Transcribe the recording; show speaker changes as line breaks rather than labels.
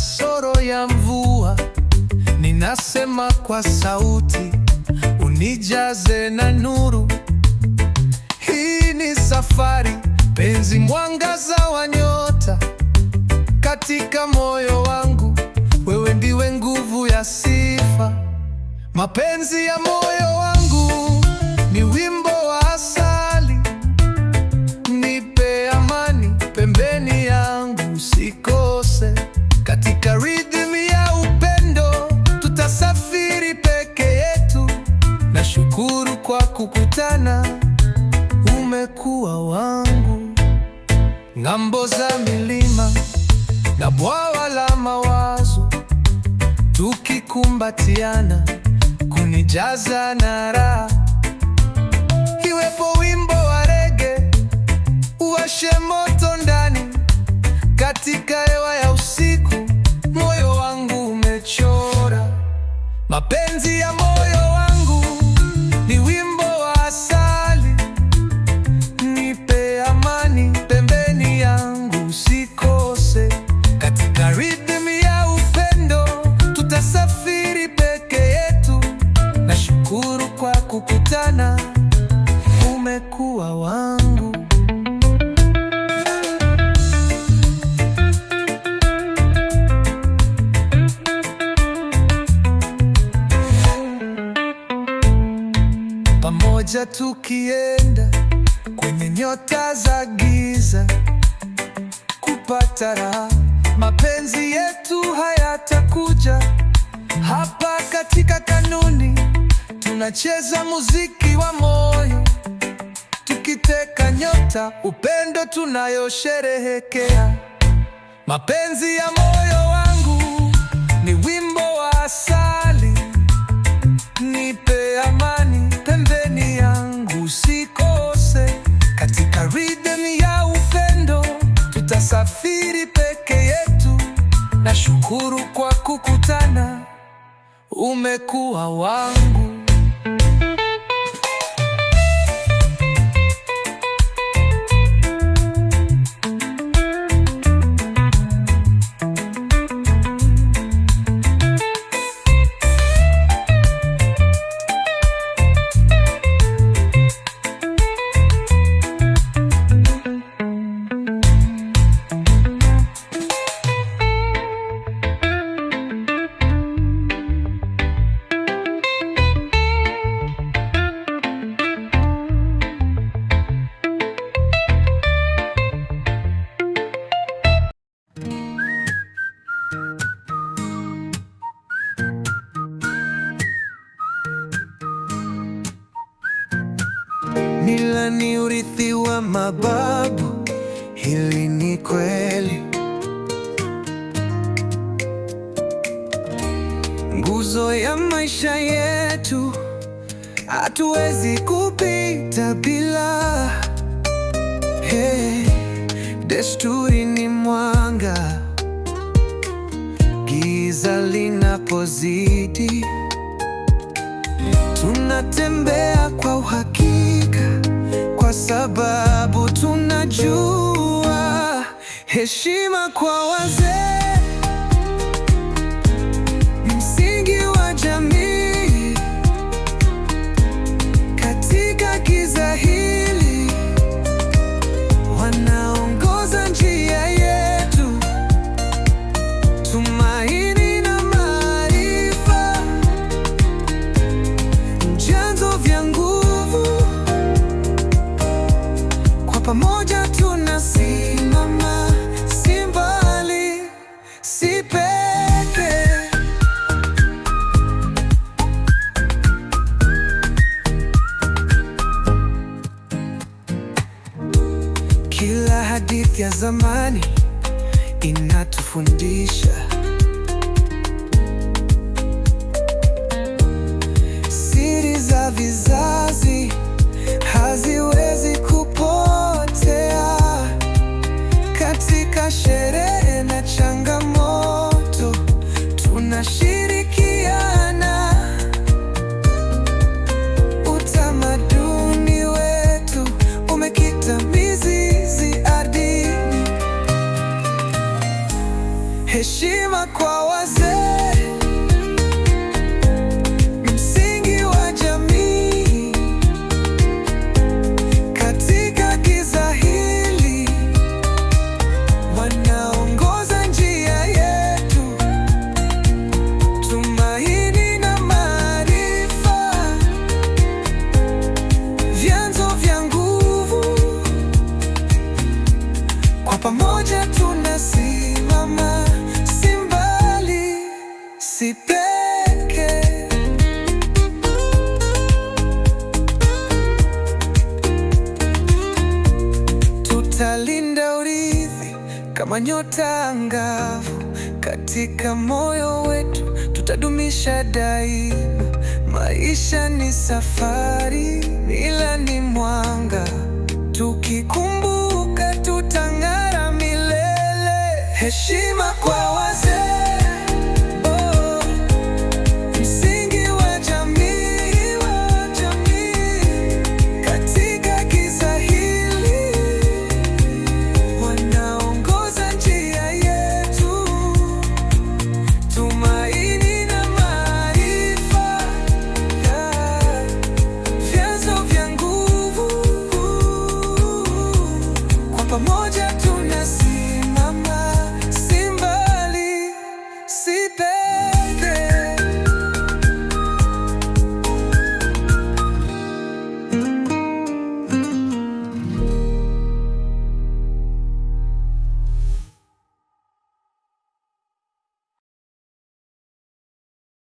kasoro ya mvua. Ninasema kwa sauti, unijaze na nuru. Hii ni safari, penzi, mwangaza wa nyota katika moyo wangu. Wewe ndiwe nguvu ya sifa. Mapenzi ya moyo wangu ni wimbo wa asali. Nipe amani pembeni yangu, usikose. Katika rhythm ya upendo tutasafiri peke yetu. Nashukuru kwa kukutana, umekuwa wangu. Ng'ambo za milima na bwawa la mawazo, tukikumbatiana, kunijaza na raha. Iwepo wimbo wa reggae, uwashe moto ndani. Katika hewa ya usiku, moyo wangu umechora. Mapenzi ya moyo wangu ni wimbo wa asali. Nipe amani pembeni yangu, usikose. Katika rhythm ya upendo tutasafiri peke yetu. Nashukuru kwa kukutana, umekuwa wangu. Pamoja tukienda kwenye nyota za giza kupata raha. Mapenzi yetu hayatakuja hapa. Katika kanuni tunacheza muziki wa moyo, tukiteka nyota, upendo tunayosherehekea. Mapenzi ya moyo wangu ni wimbo wa asali. Nipe amani pembeni yangu, usikose. Katika rhythm ya upendo tutasafiri peke yetu. Nashukuru kwa kukutana, umekuwa wangu. Mila ni urithi wa mababu, hili ni kweli. Nguzo ya maisha yetu, hatuwezi kupita bila. Hey, desturi ni mwanga, giza linapozidi. Tunatembea kwa uhakika, kwa sababu tunajua heshima kwa wazee, msingi wa jamii. Katika giza hili, wanaongoza njia yetu, tumaini na maarifa, vyanzo vya nguvu. Kwa pamoja tunasimama, si mbali, si peke. Kila hadithi ya zamani inatufundisha siri za vizazi, haziwezi kupotea. Katika sherehe na changamoto tunashirikiana. Utamaduni wetu umekita mizizi ardhini. Heshima wazee, msingi wa jamii. Katika giza hili, wanaongoza njia yetu, tumaini na maarifa, vyanzo vya nguvu. Kwa pamoja tunasimama, si mbali, si peke. Tutalinda urithi kama nyota angavu, katika moyo wetu tutadumisha daima. Maisha ni safari, mila ni mwanga, tukikumbuka tutang'ara milele. Heshima kwa wazee, oh, msingi wa jamii, katika giza hili, wanaongoza njia yetu, tumaini na maarifa, vyanzo vya nguvu. Kwa pamoja tunasimama, si mbali, si peke.